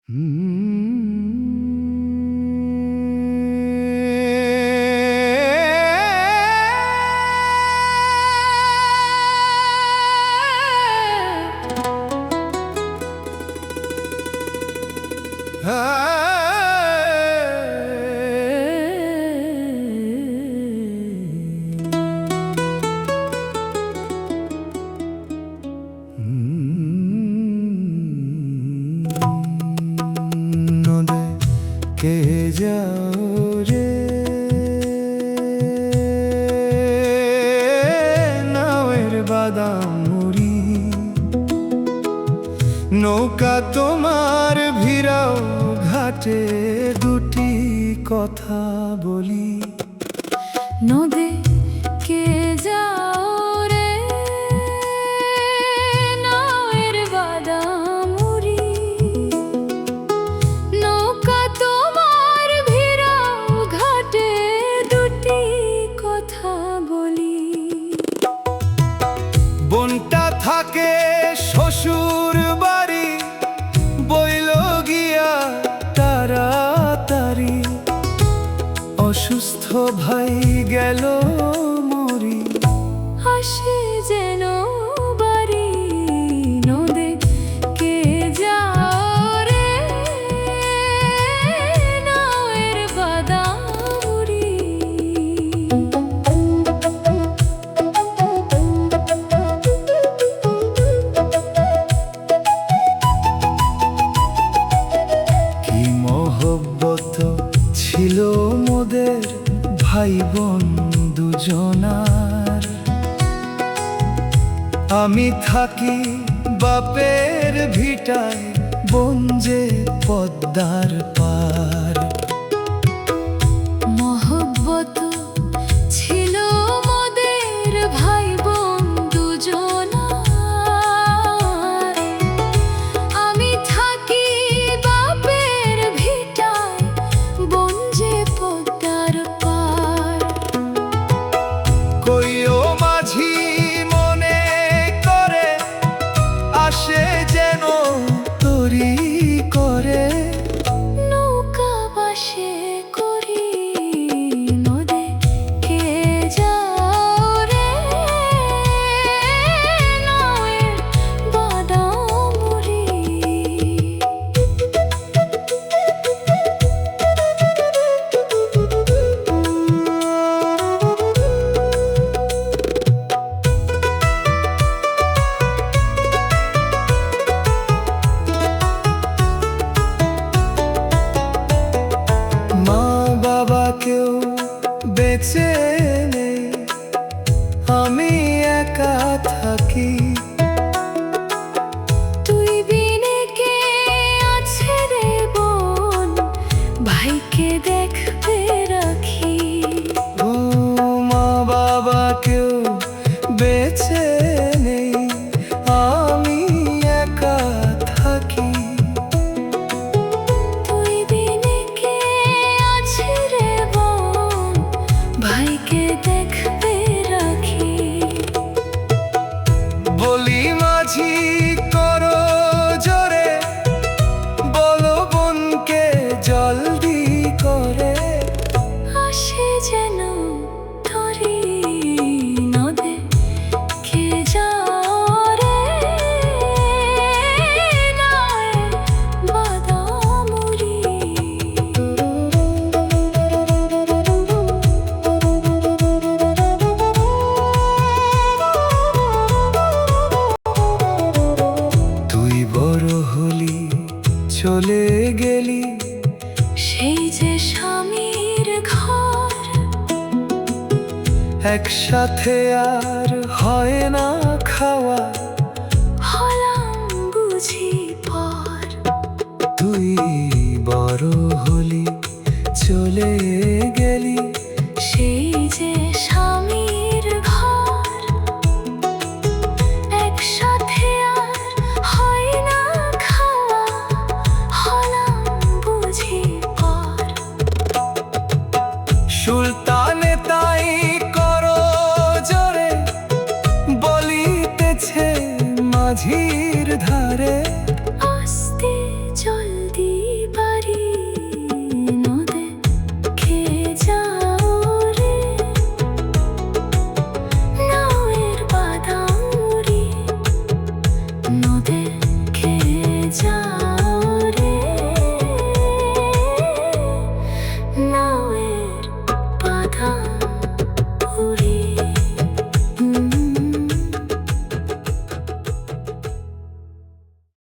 নদে কে যাও রে নাওয়ের বাদাম মুড়ি, নৌকা তোমার ভিড়াও ঘাটে, দুটি কথা বলি। নদে কে যাও রে নাওয়ের বাদাম মুড়ি, নৌকা তোমার ভিড়াও ঘাটে, দুটি কথা বলি। বনটা থাকে শ্বশুর বাড়ি, বইল গিয়া তাড়াতাড়ি, অসুস্থ ভাই গেল মরি, আসে যেন বাড়ি। নদে কে যাও রে নাওয়ের বাদাম মুড়ি। কি মহব্বত ছিল মোদের ভাই বোন দুজনার, আমি থাকি বাপের ভিটায়, বোন যে পদ্মার পার। মহব্বত ছিল মোদের ভাই বোন দুজনার, আমি থাকি বাপের ভিটায়, বোন যে পদ্মার পার। কইও মাঝি মনে করে, আসে যেন তরি করে, নৌকা বাসে করি। নদে কে যাও রে নাওয়ের বাদাম মুড়ি। মা বাবা কেউ বেঁচে নেই, আমি একা থাকি, তুই বিনে কে আছে রে বোন, ভাইকে দেখতে রাখি। ও মা বাবা কেউ বেঁচে নেই, আমি একা থাকি, তুই বিনে কে আছে রে বোন, ভাইকে দেখতে রাখি। বলি মাঝি করো জোরে, বলো বোনকে জলদি করে, আসে যেন ধরি। নদে কে যাও রে নাওয়ের বাদাম মুড়ি। তুই বড় হলি চলে গেলি, সেই যে স্বামীর ঘর, একসাথে আর হয় না খাওয়া, হলাম বুঝি পর। তুই বড় হলি চলে